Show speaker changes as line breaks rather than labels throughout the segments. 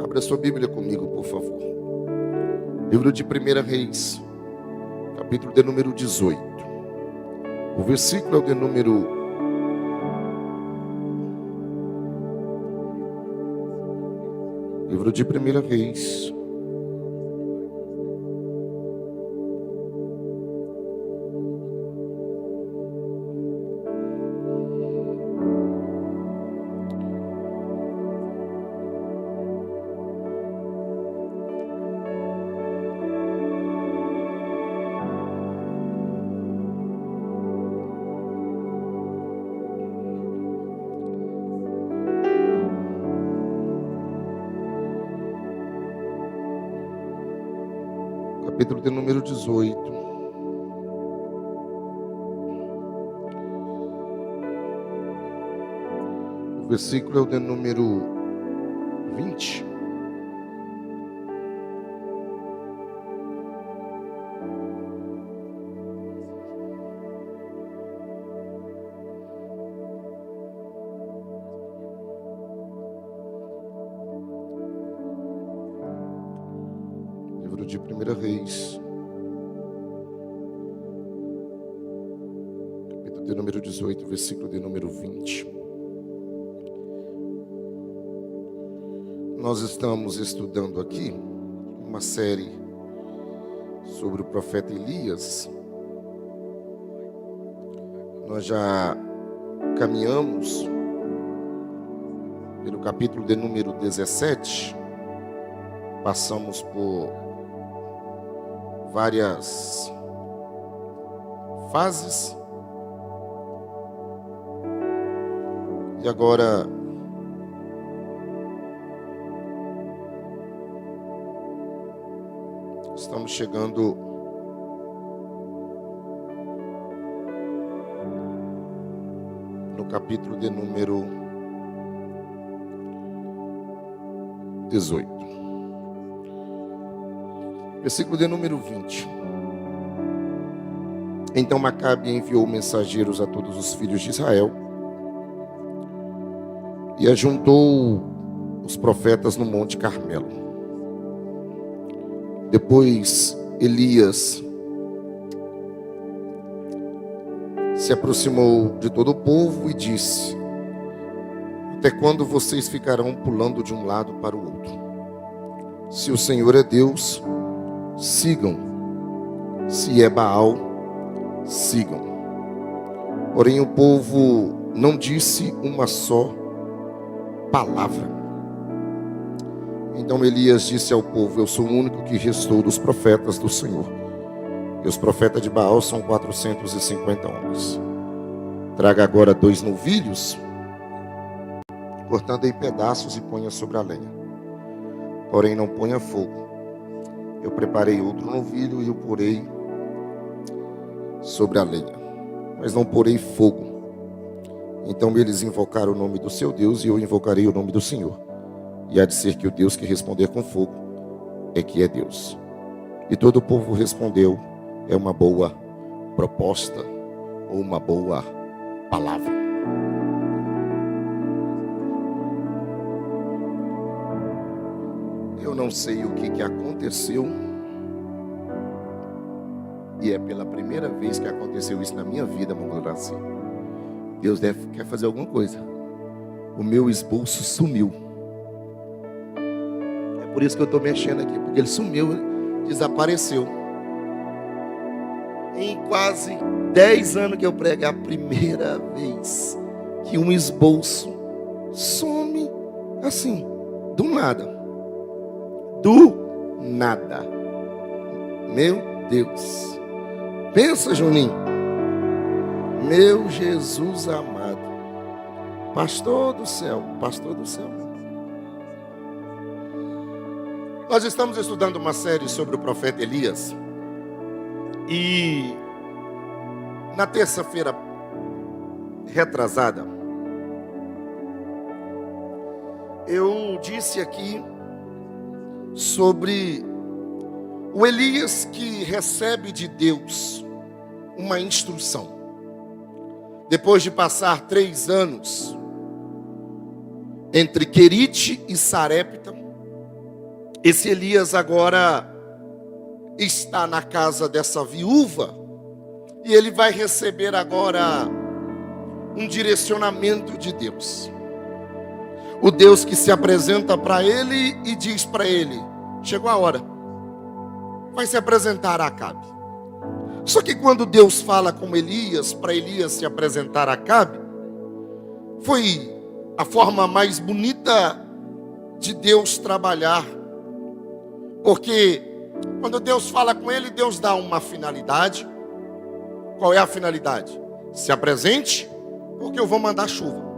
Abra sua Bíblia comigo, por favor. Livro de 1 Reis, capítulo de número 18. O versículo é o de número 1 Reis, capítulo de número 18. O versículo é o de número 20. Livro de 1 Reis, capítulo de número 18, versículo de número 20. Nós estamos estudando aqui uma série sobre o profeta Elias. Nós já caminhamos pelo capítulo de número 17, passamos por várias fases e agora estamos chegando no capítulo de número 18. Versículo de número 20. Então Macabe enviou mensageiros a todos os filhos de Israel e ajuntou os profetas no Monte Carmelo. Depois Elias se aproximou de todo o povo e disse: até quando vocês ficarão pulando de um lado para o outro? Se o Senhor é Deus, sigam. Se é Baal, sigam. Porém o povo não disse uma só palavra. Então Elias disse ao povo: eu sou o único que restou dos profetas do Senhor, e os profetas de Baal são 450 homens. Traga agora 2 novilhos, cortando em pedaços, e ponha sobre a lenha. Porém não ponha fogo. Eu preparei outro novilho e o porei sobre a lenha, mas não porei fogo. Então eles invocaram o nome do seu Deus, e eu invocarei o nome do Senhor. E há de ser que o Deus que responder com fogo é que é Deus. E todo o povo respondeu: é uma boa proposta, ou uma boa palavra. Eu não sei o que aconteceu, e é pela primeira vez que aconteceu isso na minha vida, Mongolaci. Deus quer fazer alguma coisa. O meu esboço sumiu. É por isso que eu estou mexendo aqui, porque ele sumiu, desapareceu. Em quase 10 anos que eu prego, é a primeira vez que um esboço some assim, do nada. Do nada. Meu Deus. Pensa, Juninho. Meu Jesus amado. Pastor do céu. Pastor do céu. Nós estamos estudando uma série sobre o profeta Elias. E na terça-feira retrasada, eu disse aqui sobre o Elias que recebe de Deus uma instrução. Depois de passar 3 anos entre Querite e Sarepta, esse Elias agora está na casa dessa viúva e ele vai receber agora um direcionamento de Deus. O Deus que se apresenta para ele e diz para ele: chegou a hora, vai se apresentar a Acabe. Só que quando Deus fala com Elias, para Elias se apresentar a Acabe, foi a forma mais bonita de Deus trabalhar. Porque quando Deus fala com ele, Deus dá uma finalidade. Qual é a finalidade? Se apresente, porque eu vou mandar chuva.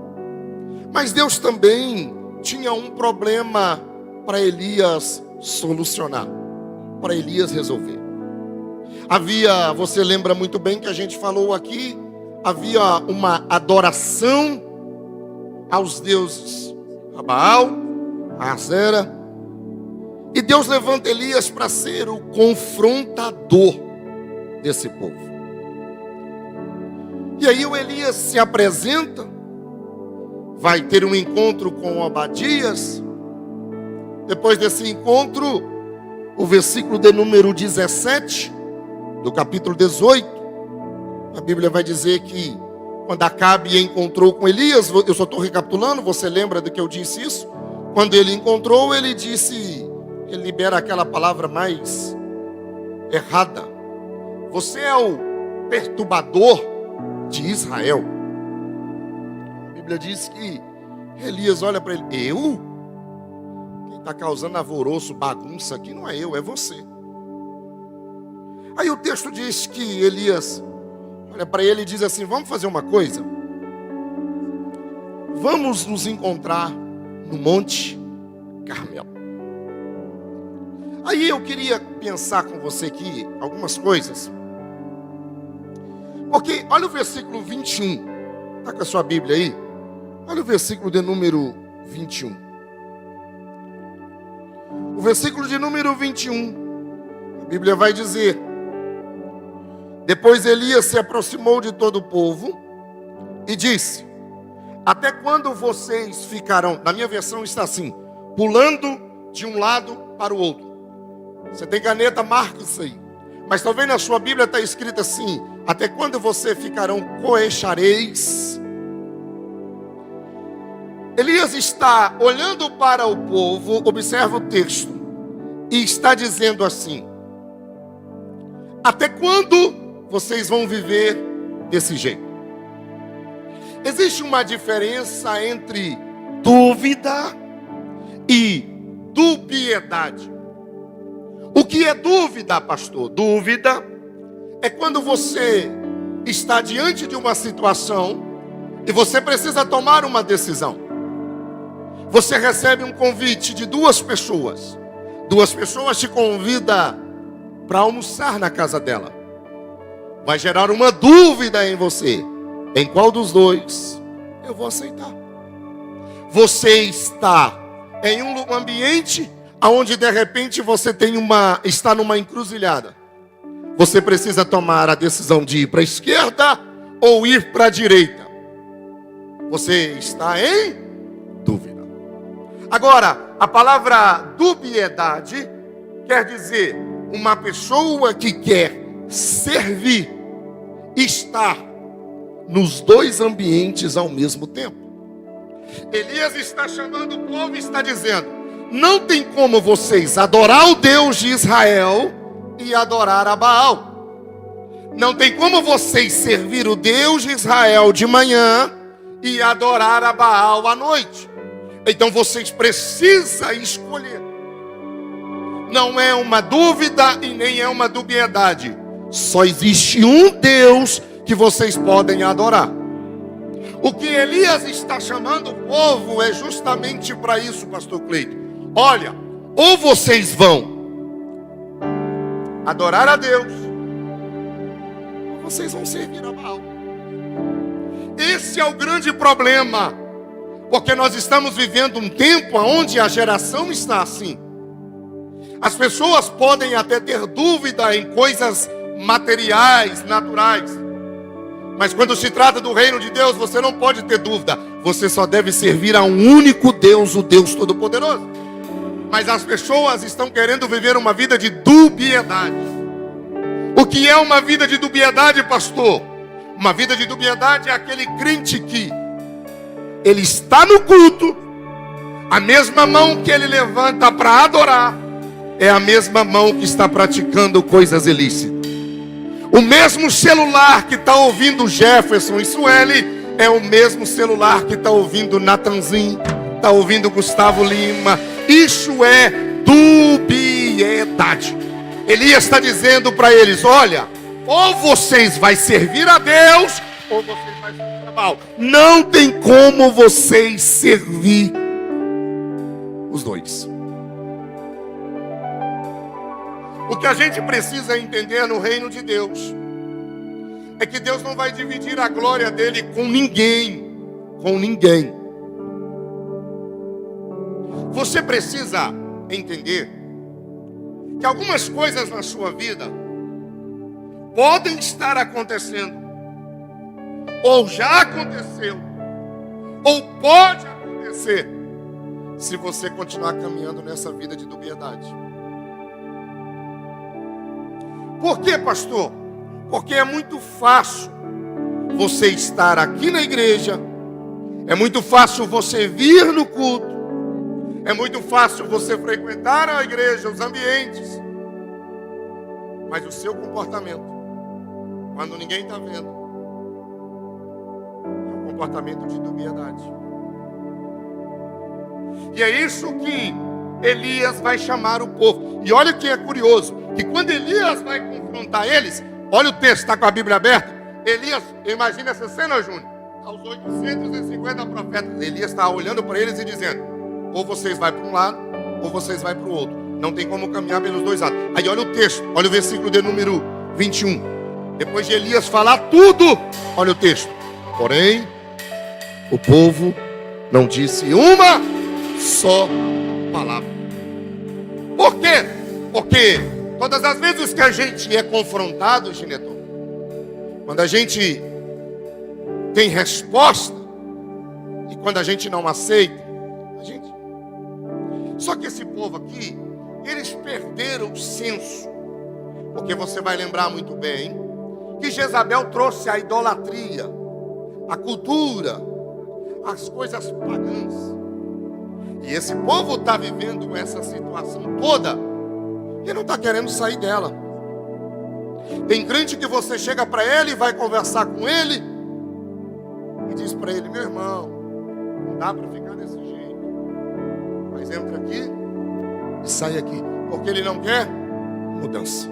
Mas Deus também tinha um problema para Elias solucionar, para Elias resolver. Você lembra muito bem que a gente falou aqui, havia uma adoração aos deuses, a Baal, a Asera. E Deus levanta Elias para ser o confrontador desse povo. E aí o Elias se apresenta, vai ter um encontro com Obadias. Depois desse encontro, o versículo de número 17, do capítulo 18, a Bíblia vai dizer que quando Acabe encontrou com Elias, eu só estou recapitulando, você lembra do que eu disse isso? Quando ele encontrou, ele disse, ele libera aquela palavra mais errada: você é o perturbador de Israel. A Bíblia diz que Elias olha para ele: eu? Quem está causando alvoroço, bagunça aqui não é eu, é você. Aí o texto diz que Elias olha para ele e diz assim: vamos fazer uma coisa, vamos nos encontrar no Monte Carmelo. Aí eu queria pensar com você aqui algumas coisas, porque olha o versículo 21, está com a sua Bíblia aí? Olha o versículo de número 21. O versículo de número 21, a Bíblia vai dizer: depois Elias se aproximou de todo o povo e disse: até quando vocês ficarão? Na minha versão está assim: pulando de um lado para o outro. Você tem caneta, marca isso aí. Mas talvez na sua Bíblia está escrito assim: até quando você ficarão coexareis? Elias está olhando para o povo, observa o texto, e está dizendo assim: até quando vocês vão viver desse jeito? Existe uma diferença entre dúvida e dubiedade. O que é dúvida, pastor? Dúvida é quando você está diante de uma situação e você precisa tomar uma decisão. Você recebe um convite de duas pessoas. Duas pessoas te convidam para almoçar na casa dela. Vai gerar uma dúvida em você: em qual dos dois eu vou aceitar? Você está em um ambiente onde de repente você está numa encruzilhada. Você precisa tomar a decisão de ir para a esquerda ou ir para a direita. Você está em dúvida. Agora, a palavra dubiedade quer dizer uma pessoa que quer servir, estar nos dois ambientes ao mesmo tempo. Elias está chamando o povo e está dizendo: não tem como vocês adorar o Deus de Israel e adorar a Baal. Não tem como vocês servir o Deus de Israel de manhã e adorar a Baal à noite. Então vocês precisam escolher. Não é uma dúvida e nem é uma dubiedade. Só existe um Deus que vocês podem adorar. O que Elias está chamando o povo é justamente para isso, pastor Cleito. Olha, ou vocês vão adorar a Deus, ou vocês vão servir a Baal. Esse é o grande problema, porque nós estamos vivendo um tempo onde a geração está assim. As pessoas podem até ter dúvida em coisas materiais, naturais, mas quando se trata do reino de Deus, você não pode ter dúvida. Você só deve servir a um único Deus, o Deus Todo-Poderoso. Mas as pessoas estão querendo viver uma vida de dubiedade. O que é uma vida de dubiedade, pastor? Uma vida de dubiedade é aquele crente que ele está no culto, a mesma mão que ele levanta para adorar é a mesma mão que está praticando coisas ilícitas. O mesmo celular que está ouvindo Jefferson e Sueli é o mesmo celular que está ouvindo Natanzinho, está ouvindo Gustavo Lima. Isso é dubiedade. Elias está dizendo para eles: olha, ou vocês vão servir a Deus, ou vocês vão servir a Baal. Não tem como vocês servir os dois. O que a gente precisa entender no reino de Deus é que Deus não vai dividir a glória dele com ninguém. Com ninguém. Você precisa entender que algumas coisas na sua vida podem estar acontecendo, ou já aconteceu, ou pode acontecer, se você continuar caminhando nessa vida de dubiedade. Por quê, pastor? Porque é muito fácil você estar aqui na igreja, é muito fácil você vir no culto, é muito fácil você frequentar a igreja, os ambientes, mas o seu comportamento, quando ninguém está vendo, é um comportamento de dubiedade. E é isso que Elias vai chamar o povo. E olha o que é curioso, que quando Elias vai confrontar eles, olha o texto, está com a Bíblia aberta. Elias, imagina essa cena, Júnior, aos 850 profetas, Elias está olhando para eles e dizendo: ou vocês vão para um lado, ou vocês vão para o outro. Não tem como caminhar pelos dois lados. Aí olha o texto, olha o versículo de número 21. Depois de Elias falar tudo, olha o texto. Porém, o povo não disse uma só palavra. Por quê? Porque todas as vezes que a gente é confrontado, Gineton, quando a gente tem resposta, e quando a gente não aceita, a gente... Só que esse povo aqui, eles perderam o senso. Porque você vai lembrar muito bem que Jezabel trouxe a idolatria, a cultura, as coisas pagãs. E esse povo está vivendo essa situação toda e não está querendo sair dela. Tem crente que você chega para ele e vai conversar com ele e diz para ele: meu irmão, não dá para ficar desse jeito, mas entra aqui e sai aqui, porque ele não quer mudança,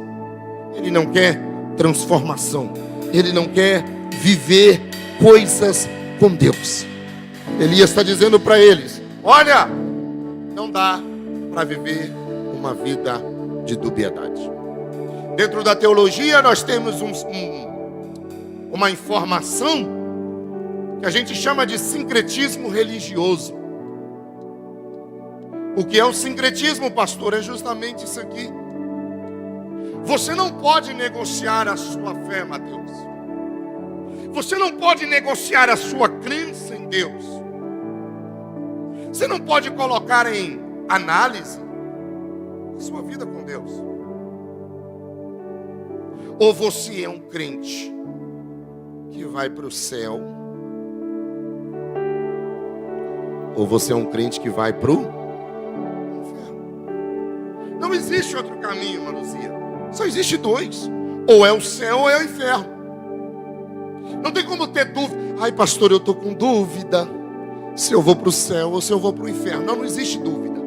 ele não quer transformação, ele não quer viver coisas com Deus. Elias está dizendo para eles: olha, não dá para viver uma vida de dubiedade. Dentro da teologia nós temos uma informação que a gente chama de sincretismo religioso. O que é o sincretismo, pastor? É justamente isso aqui. Você não pode negociar a sua fé, Mateus. Você não pode negociar a sua crença em Deus. Você não pode colocar em análise a sua vida com Deus. Ou você é um crente que vai para o céu, ou você é um crente que vai para o inferno. Não existe outro caminho, Maruzia. Só existe dois. Ou é o céu ou é o inferno. Não tem como ter dúvida. Ai, pastor, eu estou com dúvida se eu vou para o céu ou se eu vou para o inferno. Não existe dúvida.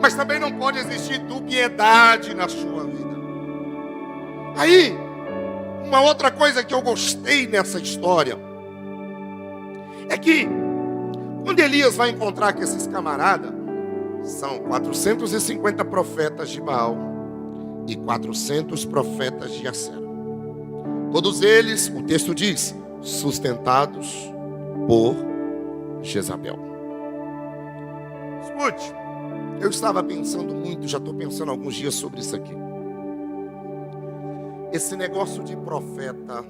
Mas também não pode existir dubiedade na sua vida. Aí, uma outra coisa que eu gostei nessa história é que quando Elias vai encontrar com esses camaradas, são 450 profetas de Baal e 400 profetas de Acera. Todos eles, o texto diz, sustentados por Jezabel. Escute, eu estava pensando muito, já estou pensando há alguns dias sobre isso aqui. Esse negócio de profeta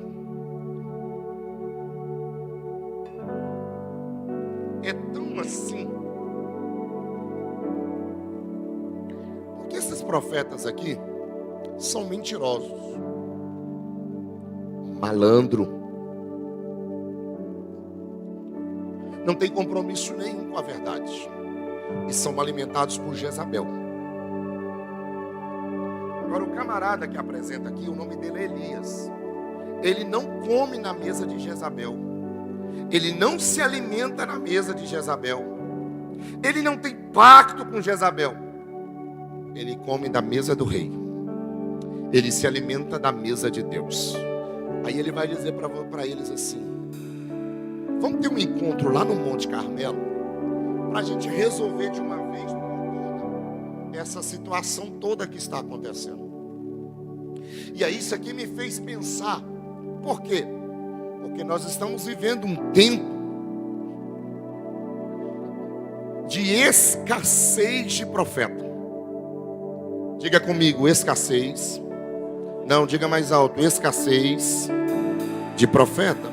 é tão assim Esses profetas aqui são mentirosos, malandro, não tem compromisso nenhum com a verdade e são alimentados por Jezabel. Agora o camarada que apresenta aqui, o nome dele é Elias. Ele não come na mesa de Jezabel. Ele não se alimenta na mesa de Jezabel. Ele não tem pacto com Jezabel. Ele come da mesa do rei. Ele se alimenta da mesa de Deus. Aí ele vai dizer para eles assim: vamos ter um encontro lá no Monte Carmelo, para a gente resolver de uma vez por toda essa situação toda que está acontecendo. E aí isso aqui me fez pensar. Por quê? Porque nós estamos vivendo um tempo de escassez de profeta. Diga comigo, escassez. Não, diga mais alto, escassez de profeta.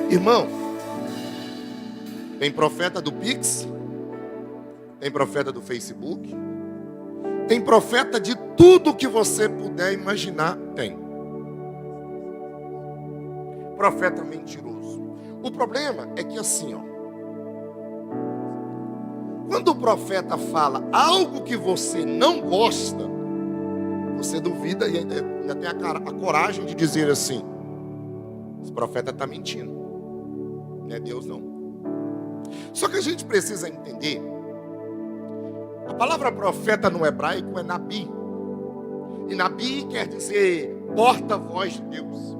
Irmão, tem profeta do Pix, tem profeta do Facebook, tem profeta de tudo que você puder imaginar, tem. Profeta mentiroso. O problema é que assim, ó, quando o profeta fala algo que você não gosta, você duvida e ainda tem a coragem de dizer assim: esse profeta está mentindo, não é Deus não. Só que a gente precisa entender, a palavra profeta no hebraico é nabi, e nabi quer dizer porta-voz de Deus.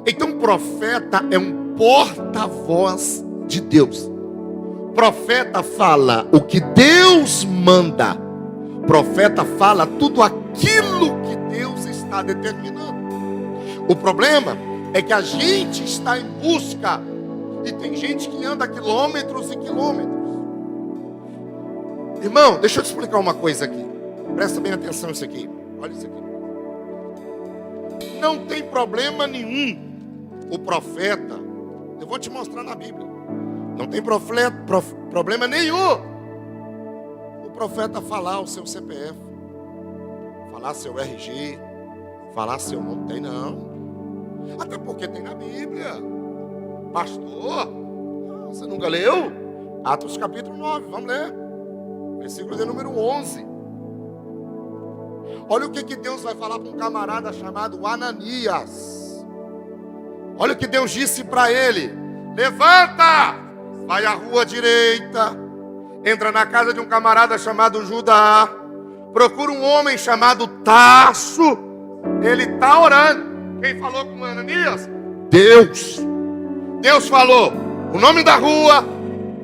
Então profeta é um porta-voz de Deus. Profeta fala o que Deus manda. Profeta fala tudo aquilo que Deus está determinando. O problema é que a gente está em busca, e tem gente que anda quilômetros e quilômetros. Irmão, deixa eu te explicar uma coisa aqui. Presta bem atenção nisso aqui. Olha isso aqui. Não tem problema nenhum o profeta, eu vou te mostrar na Bíblia, não tem problema nenhum o profeta falar o seu CPF, falar seu RG, falar seu nome. Tem não. Até porque tem na Bíblia. Pastor, você nunca leu? Atos capítulo 9, vamos ler. Versículo de número 11. Olha o que Deus vai falar para um camarada chamado Ananias. Olha o que Deus disse para ele: levanta, vai à rua direita, entra na casa de um camarada chamado Judá, procura um homem chamado Tarso, ele está orando. Quem falou com Ananias? Deus. Deus falou o nome da rua,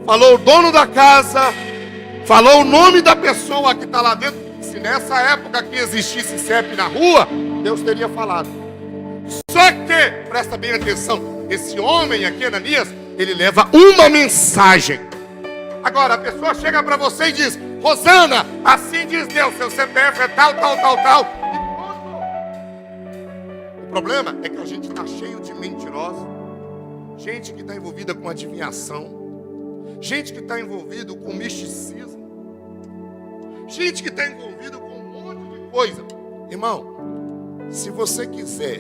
falou o dono da casa, falou o nome da pessoa que está lá dentro. Se nessa época que existisse CEP na rua, Deus teria falado. Só que, presta bem atenção, esse homem aqui, Ananias, ele leva uma mensagem. Agora a pessoa chega para você e diz: Rosana, assim diz Deus, seu CPF é tal, tal, tal, tal. O problema é que a gente está cheio de mentirosos, gente que está envolvida com adivinhação, gente que está envolvido com misticismo, gente que está envolvido com um monte de coisa. Irmão, se você quiser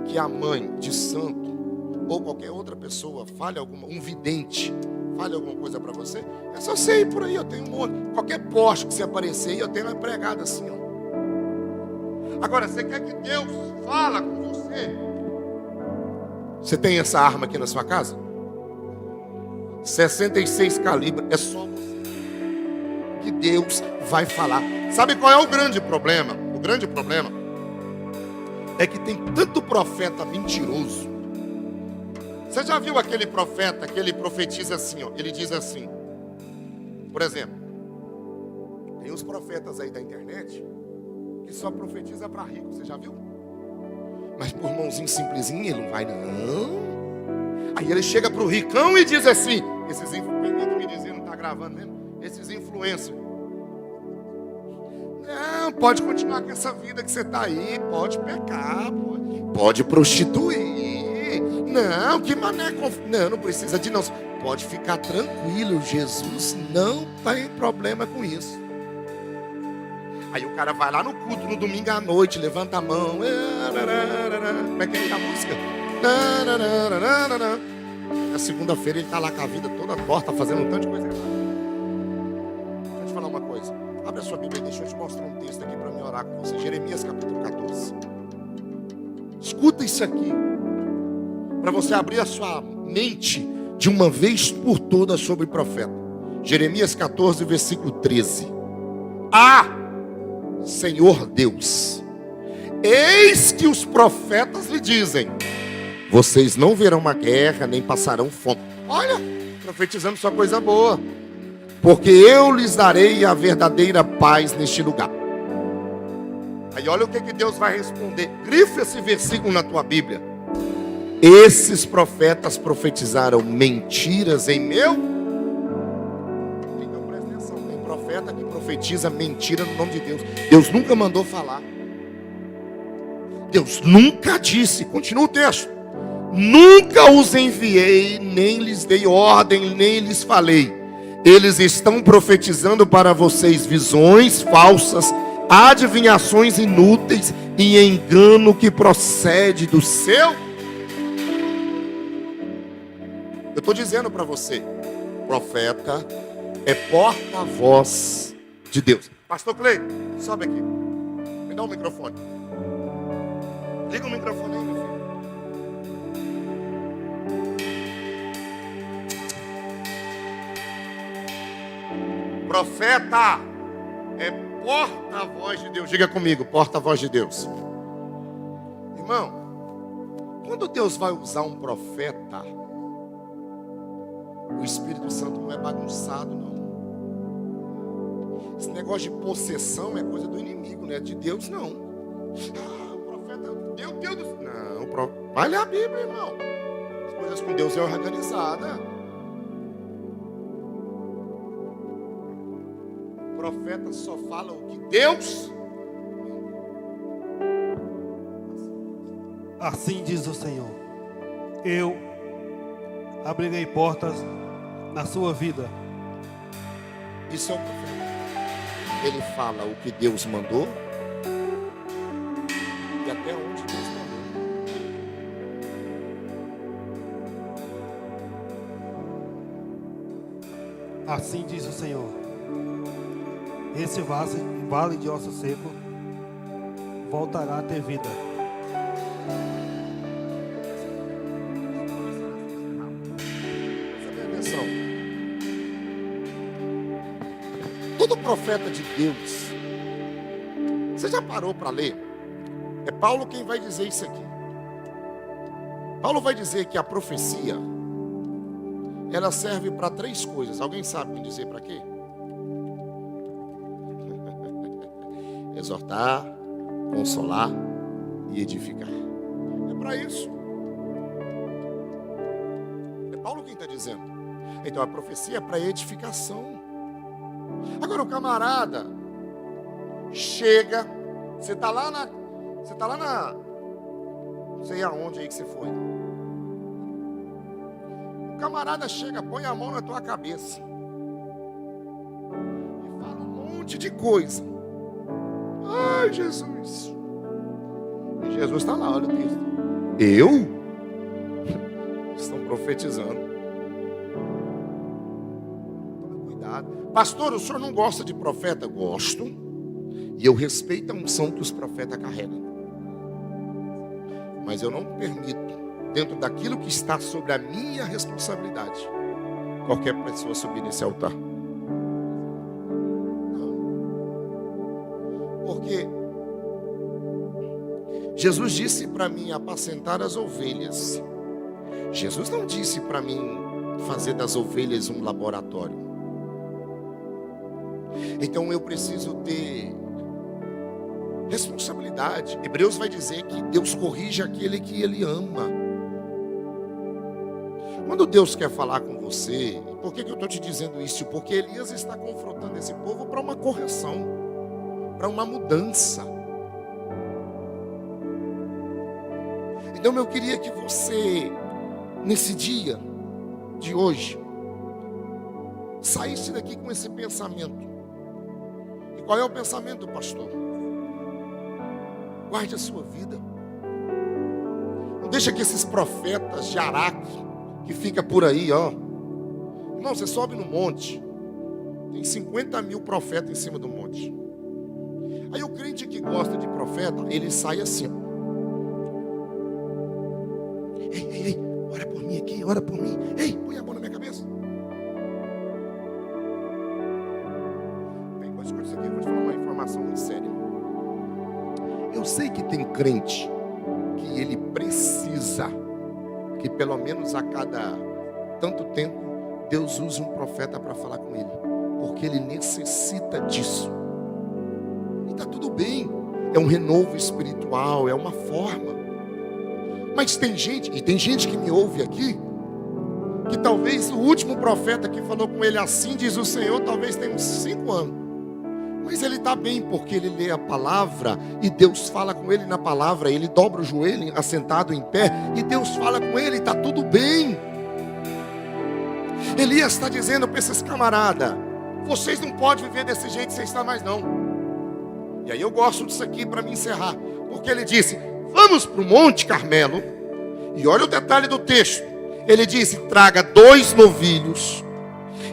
que a mãe de santo ou qualquer outra pessoa fale um vidente fale alguma coisa para você, é só você ir por aí. Eu tenho um monte, qualquer poste que você aparecer aí, eu tenho uma pregada assim, ó. Agora, você quer que Deus fala com você? Você tem essa arma aqui na sua casa? 66 calibre, é só você que Deus vai falar. Sabe qual é o grande problema? O grande problema é que tem tanto profeta mentiroso. Você já viu aquele profeta que ele profetiza assim, ó? Ele diz assim, por exemplo, tem uns profetas aí da internet que só profetiza para rico. Você já viu? Mas por mãozinho simplesinho ele não vai não. Aí ele chega para o ricão e diz assim, esses influencers, me dizendo, não está gravando mesmo? Esses influencers: não, pode continuar com essa vida que você está aí, pode pecar, pode prostituir. Não, que mané, não precisa de não. Pode ficar tranquilo, Jesus não tem problema com isso. Aí o cara vai lá no culto no domingo à noite, levanta a mão. Como é que é a música? Na segunda-feira ele está lá com a vida toda torta, fazendo um tanto de coisa errada. Deixa eu te falar uma coisa. Abre a sua Bíblia e deixa eu te mostrar um texto aqui para mim orar com você. Jeremias capítulo 14. Escuta isso aqui. Para você abrir a sua mente de uma vez por todas sobre o profeta. Jeremias 14, versículo 13. Senhor Deus, eis que os profetas lhe dizem: vocês não verão uma guerra, nem passarão fome. Olha, profetizando só coisa boa. Porque eu lhes darei a verdadeira paz neste lugar. Aí olha o que Deus vai responder. Grifa esse versículo na tua Bíblia. Esses profetas profetizaram mentiras em meu. Então presta atenção, tem profeta que profetiza mentira no nome de Deus. Deus nunca mandou falar. Deus nunca disse. Continua o texto. Nunca os enviei, nem lhes dei ordem, nem lhes falei. Eles estão profetizando para vocês visões falsas, adivinhações inúteis e engano que procede do seu. Eu estou dizendo para você, profeta é porta-voz de Deus. Pastor Clay, sobe aqui. Me dá um microfone. Liga o microfone aí, meu filho. Profeta é porta-voz de Deus. Diga comigo, porta-voz de Deus. Irmão, quando Deus vai usar um profeta, o Espírito Santo não é bagunçado, não. Esse negócio de possessão é coisa do inimigo, não é de Deus, não. O profeta, Deus do céu. Não, vai ler a Bíblia, irmão. As coisas com Deus é organizada. O profeta só fala o que Deus.
Assim diz o Senhor: eu abrirei portas na sua vida.
Isso é o profeta. Ele fala o que Deus mandou e até onde Deus mandou.
Assim diz o Senhor: esse vale de osso seco voltará a ter vida.
Presta atenção. Todo profeta de Deus, você já parou para ler? É Paulo quem vai dizer isso aqui. Paulo vai dizer que a profecia, ela serve para 3 coisas. Alguém sabe me dizer para quê? Exortar, consolar e edificar. É para isso. É Paulo quem está dizendo. Então a profecia é para edificação. Agora o camarada chega, você está lá na, não sei aonde aí que você foi. O camarada chega, põe a mão na tua cabeça e fala um monte de coisa. Ai, Jesus. E Jesus está lá, olha o texto. Eu? Estão profetizando. Tome cuidado. Pastor, o senhor não gosta de profeta? Gosto. E eu respeito a unção que os profetas carregam. Mas eu não permito, dentro daquilo que está sobre a minha responsabilidade, qualquer pessoa subir nesse altar. Porque Jesus disse para mim apacentar as ovelhas. Jesus não disse para mim fazer das ovelhas um laboratório. Então eu preciso ter responsabilidade. Hebreus vai dizer que Deus corrige aquele que Ele ama. Quando Deus quer falar com você, por que eu estou te dizendo isso? Porque Elias está confrontando esse povo para uma correção, para uma mudança. Então eu queria que você, nesse dia de hoje, saísse daqui com esse pensamento. E Qual é o pensamento do pastor? Guarde a sua vida. Não deixa que esses profetas de Araque, que fica por aí, ó. Irmão, você sobe no monte, tem 50 mil profetas em cima do monte. Aí o crente que gosta de profeta, ele sai assim, ó. Ei, ora por mim aqui, ora por mim. Ei, põe a mão na minha cabeça. Bem, escuta isso aqui, eu vou te falar uma informação muito séria. Eu sei que tem crente que ele precisa, que pelo menos a cada tanto tempo, Deus use um profeta para falar com ele, porque ele necessita disso. E está tudo bem, é um renovo espiritual, é uma forma. Mas tem gente, e tem gente que me ouve aqui, que talvez o último profeta que falou com ele assim, diz o Senhor, talvez tenha uns 5 anos. Mas ele está bem, porque ele lê a palavra, e Deus fala com ele na palavra, ele dobra o joelho, assentado em pé, e Deus fala com ele, está tudo bem. Elias está dizendo para esses camaradas, vocês não podem viver desse jeito sem estar mais não. E aí eu gosto disso aqui para me encerrar, porque ele disse, vamos para o Monte Carmelo, e olha o detalhe do texto, ele disse, traga 2 novilhos,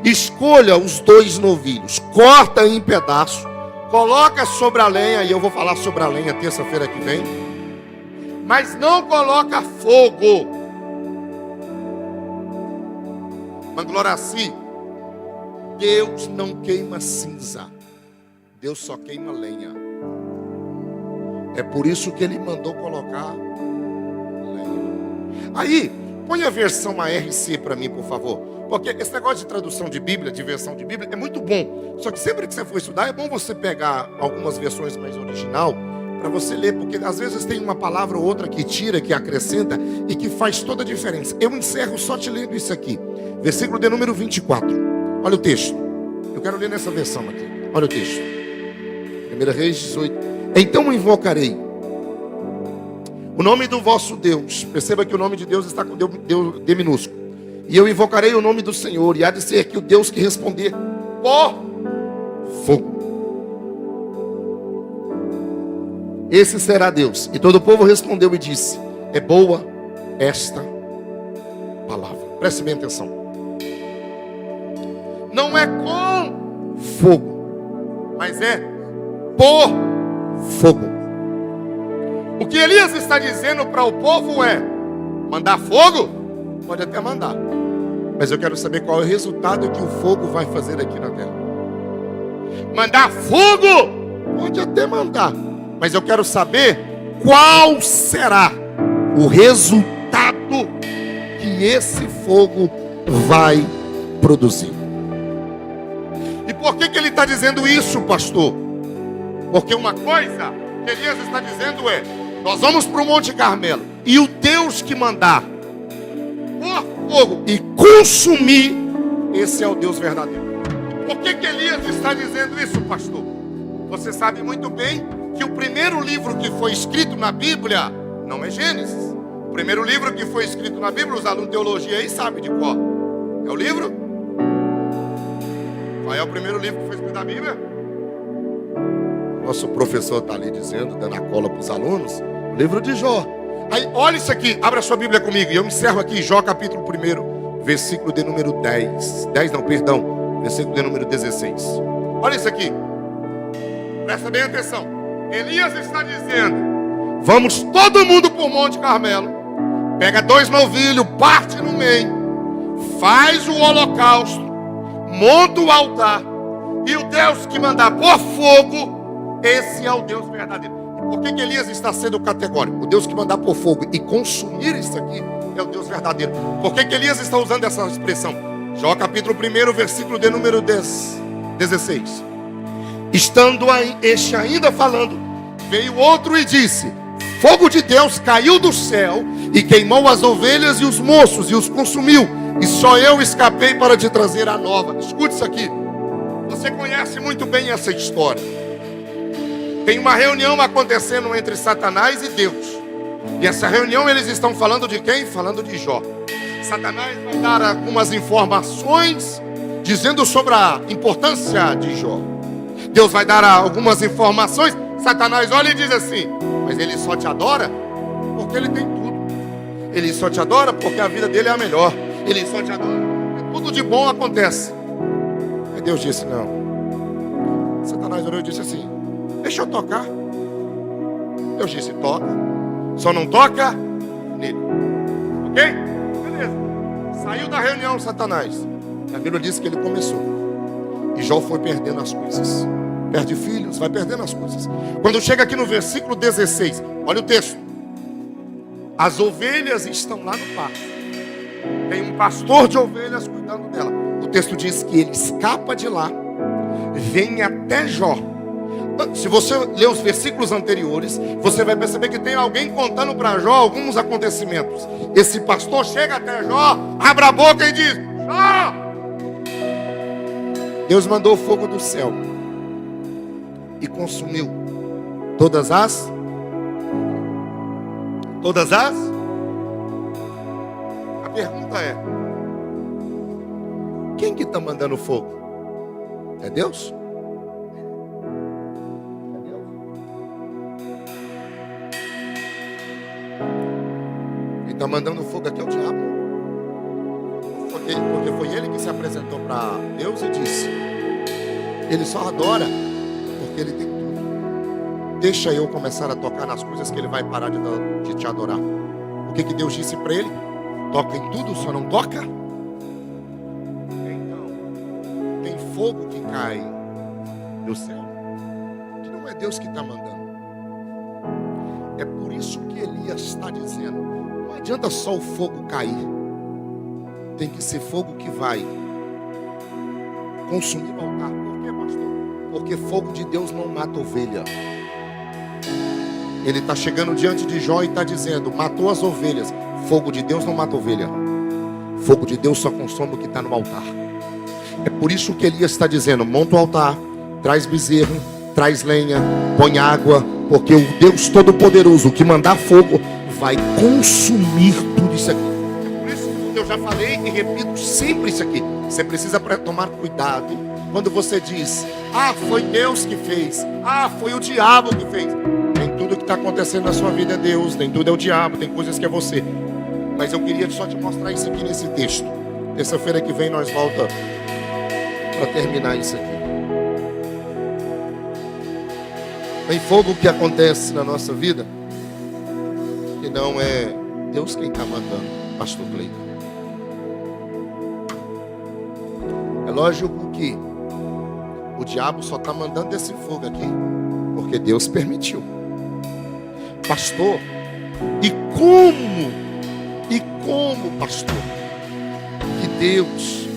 escolha os 2 novilhos, corta em pedaços, coloca sobre a lenha, e eu vou falar sobre a lenha terça-feira que vem, mas não coloca fogo. Mangloraci, Deus não queima cinza, Deus só queima lenha. É por isso que ele mandou colocar lenha. Aí, põe a versão ARC para mim, por favor. Porque esse negócio de tradução de Bíblia, de versão de Bíblia, é muito bom. Só que sempre que você for estudar, é bom você pegar algumas versões mais original para você ler, porque às vezes tem uma palavra ou outra que tira, que acrescenta e que faz toda a diferença. Eu encerro só te lendo isso aqui. Versículo de número 24. Olha o texto. Eu quero ler nessa versão aqui. Olha o texto. 1 Reis 18. Então invocarei o nome do vosso Deus. Perceba que o nome de Deus está com D minúsculo. E eu invocarei o nome do Senhor. E há de ser que o Deus que responder por fogo, esse será Deus. E todo o povo respondeu e disse, é boa esta palavra. Preste bem atenção. Não é com fogo, mas é por fogo. O que Elias está dizendo para o povo é, mandar fogo? Pode até mandar, mas eu quero saber qual é o resultado que o fogo vai fazer aqui na terra. Mandar fogo? Pode até mandar, mas eu quero saber qual será o resultado que esse fogo vai produzir. E por que ele está dizendo isso, pastor? Porque uma coisa que Elias está dizendo é, nós vamos para o Monte Carmelo, e o Deus que mandar por fogo e consumir, esse é o Deus verdadeiro. Por que Elias está dizendo isso, pastor? Você sabe muito bem que o primeiro livro que foi escrito na Bíblia não é Gênesis. O primeiro livro que foi escrito na Bíblia, os alunos de teologia aí sabem de qual. É o livro? Qual é o primeiro livro que foi escrito na Bíblia? Nosso professor está ali dizendo, dando a cola para os alunos, o livro de Jó. Aí, olha isso aqui, abra a sua Bíblia comigo, e eu me encerro aqui, Jó capítulo 1, versículo de número 10. 10 não, perdão, versículo de número 16. Olha isso aqui, presta bem atenção. Elias está dizendo, vamos todo mundo para o Monte Carmelo, pega 2 novilhos, parte no meio, faz o holocausto, monta o altar, e o Deus que mandar por fogo, esse é o Deus verdadeiro. Por que Elias está sendo categórico? O Deus que mandar por fogo e consumir isso aqui é o Deus verdadeiro. Por que Elias está usando essa expressão? Jó capítulo 1, versículo de número 16. Estando este ainda falando, veio outro e disse, fogo de Deus caiu do céu e queimou as ovelhas e os moços e os consumiu, e só eu escapei para te trazer a nova. Escute isso aqui. Você conhece muito bem essa história. Tem uma reunião acontecendo entre Satanás e Deus. E essa reunião eles estão falando de quem? Falando de Jó. Satanás vai dar algumas informações dizendo sobre a importância de Jó. Deus vai dar algumas informações. Satanás olha e diz assim: mas ele só te adora porque ele tem tudo. Ele só te adora porque a vida dele é a melhor. Ele só te adora porque tudo de bom acontece. Aí Deus disse: não. Satanás olhou e disse assim: deixa eu tocar. Deus disse: toca. Só não toca nele. Ok? Beleza. Saiu da reunião Satanás. A Bíblia diz que ele começou. E Jó foi perdendo as coisas. Perde filhos, vai perdendo as coisas. Quando chega aqui no versículo 16, olha o texto. As ovelhas estão lá no pasto. Tem um pastor de ovelhas cuidando dela. O texto diz que ele escapa de lá, vem até Jó. Se você ler os versículos anteriores, você vai perceber que tem alguém contando para Jó alguns acontecimentos. Esse pastor chega até Jó, abre a boca e diz: Jó! Deus mandou fogo do céu e consumiu todas as. A pergunta é: quem que está mandando fogo? É Deus? Quem está mandando fogo aqui é o diabo. Porque foi ele que se apresentou para Deus e disse: ele só adora porque ele tem tudo. Deixa eu começar a tocar nas coisas que ele vai parar de te adorar. O que Deus disse para ele? Toca em tudo, só não toca. Então, tem fogo que cai do céu, que não é Deus que está mandando. É por isso que Elias está dizendo: não adianta só o fogo cair. Tem que ser fogo que vai consumir o altar. Por quê, pastor? Porque fogo de Deus não mata ovelha. Ele está chegando diante de Jó e está dizendo: matou as ovelhas. Fogo de Deus não mata ovelha. Fogo de Deus só consome o que está no altar. É por isso que Elias está dizendo: monta o altar, traz bezerro, traz lenha, põe água, porque o Deus Todo-Poderoso que mandar fogo vai consumir tudo isso aqui. Eu já falei e repito sempre isso aqui. Você precisa tomar cuidado quando você diz: ah, foi Deus que fez, ah, foi o diabo que fez. Nem tudo que está acontecendo na sua vida é Deus, nem tudo é o diabo, tem coisas que é você. Mas eu queria só te mostrar isso aqui nesse texto. Terça-feira que vem nós voltamos para terminar isso aqui. Tem fogo que acontece na nossa vida que não é Deus quem está mandando, pastor Cleiton. É lógico que o diabo só está mandando esse fogo aqui porque Deus permitiu. Pastor, e como, pastor, que Deus,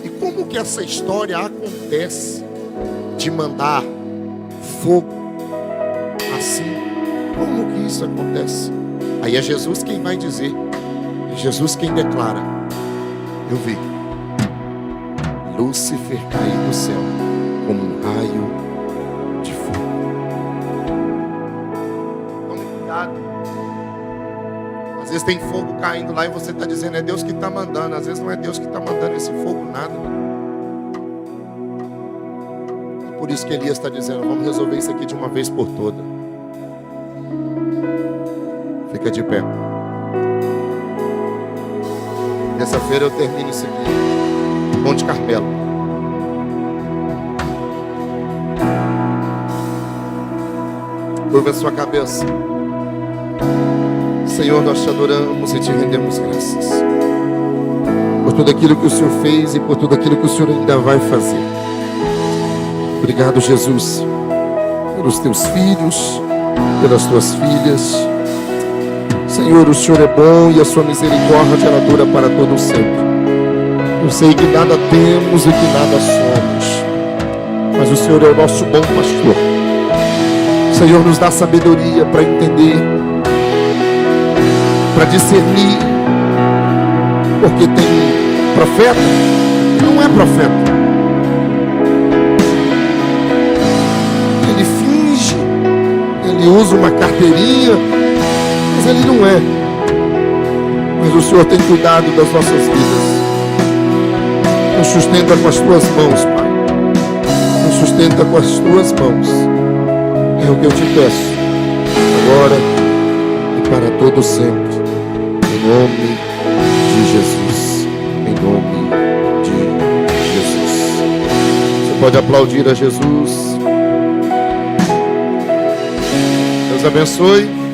e como que essa história acontece de mandar fogo assim? Como que isso acontece? Aí é Jesus quem vai dizer, é Jesus quem declara: eu vi Lúcifer cair do céu como um raio de fogo. Tome cuidado. Às vezes tem fogo caindo lá e você está dizendo: é Deus que está mandando. Às vezes não é Deus que está mandando esse fogo, nada. E por isso que Elias está dizendo: vamos resolver isso aqui de uma vez por todas. Fica de pé. Terça-feira eu termino isso aqui. Monte Carmelo. Curva a sua cabeça. Senhor, nós te adoramos e te rendemos graças por tudo aquilo que o Senhor fez e por tudo aquilo que o Senhor ainda vai fazer. Obrigado, Jesus, pelos teus filhos, pelas tuas filhas. Senhor, o Senhor é bom e a sua misericórdia ela dura para todo sempre. Eu sei que nada temos e que nada somos, mas o Senhor é o nosso bom pastor. Senhor, nos dá sabedoria para entender, para discernir, porque tem profeta e não é profeta. Ele finge, ele usa uma carteirinha, mas ele não é. Mas o Senhor tem cuidado das nossas vidas. Nos sustenta com as tuas mãos, Pai. Nos sustenta com as tuas mãos. É o que eu te peço, agora e para todo sempre, em nome de Jesus, em nome de Jesus. Você pode aplaudir a Jesus. Deus abençoe.